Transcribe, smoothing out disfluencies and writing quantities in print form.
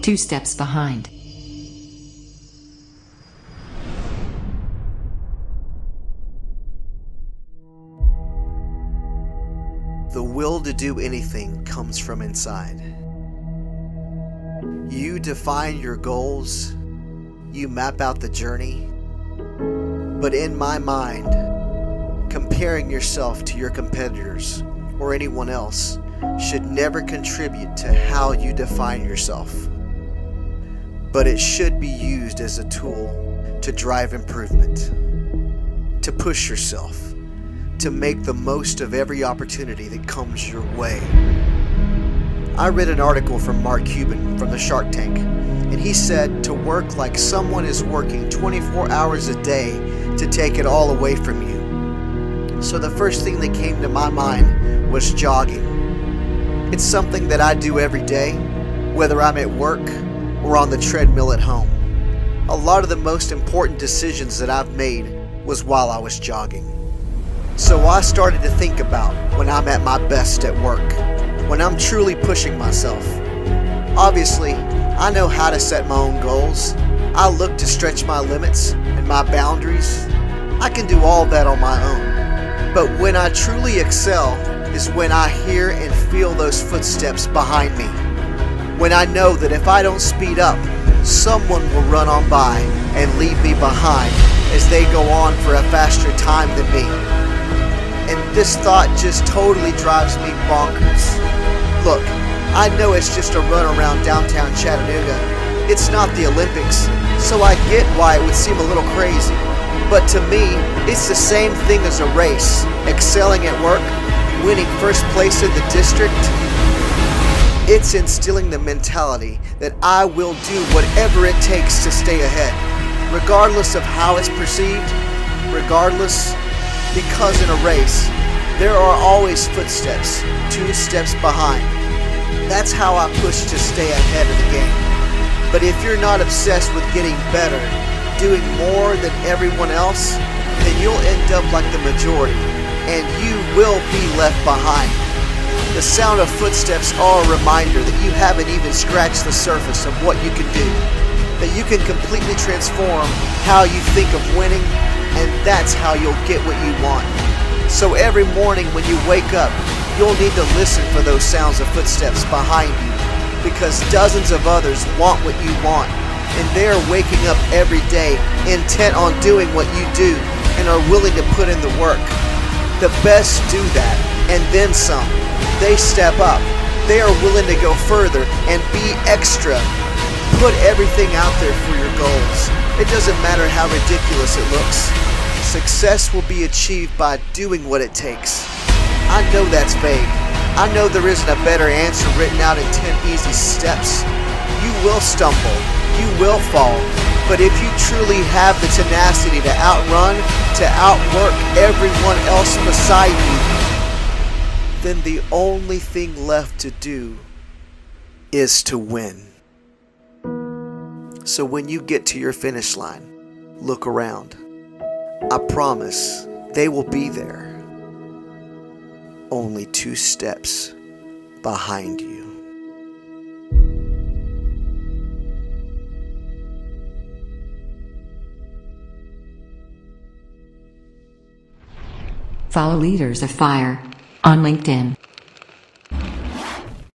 2 steps behind. The will to do anything comes from inside. You define your goals, you map out the journey, but in my mind, comparing yourself to your competitors or anyone else should never contribute to how you define yourself. But it should be used as a tool to drive improvement, to push yourself, to make the most of every opportunity that comes your way. I read an article from Mark Cuban from the Shark Tank, and he said to work like someone is working 24 hours a day to take it all away from you. So the first thing that came to my mind was jogging. It's something that I do every day, whether I'm at work or on the treadmill at home. A lot of the most important decisions that I've made was while I was jogging. So I started to think about when I'm at my best at work, when I'm truly pushing myself. Obviously, I know how to set my own goals. I look to stretch my limits and my boundaries. I can do all that on my own. But when I truly excel is when I hear and feel those footsteps behind me. When I know that if I don't speed up, someone will run on by and leave me behind as they go on for a faster time than me. And this thought just totally drives me bonkers. Look, I know it's just a run around downtown Chattanooga. It's not the Olympics, so I get why it would seem a little crazy. But to me, it's the same thing as a race. Excelling at work, winning first place in the district. It's instilling the mentality that I will do whatever it takes to stay ahead, regardless of how it's perceived, because in a race, there are always footsteps, 2 steps behind. That's how I push to stay ahead of the game. But if you're not obsessed with getting better, doing more than everyone else, then you'll end up like the majority, and you will be left behind. The sound of footsteps are a reminder that you haven't even scratched the surface of what you can do, that you can completely transform how you think of winning, and that's how you'll get what you want. So every morning when you wake up, you'll need to listen for those sounds of footsteps behind you, because dozens of others want what you want, and they're waking up every day intent on doing what you do and are willing to put in the work. The best do that, and then some. They step up. They are willing to go further and be extra. Put everything out there for your goals. It doesn't matter how ridiculous it looks. Success will be achieved by doing what it takes. I know that's vague. I know there isn't a better answer written out in 10 easy steps. You will stumble. You will fall. But if you truly have the tenacity to outrun, to outwork everyone else beside you, then the only thing left to do is to win. So when you get to your finish line, look around. I promise they will be there, only 2 steps behind you. Follow Leaders of Fire on LinkedIn.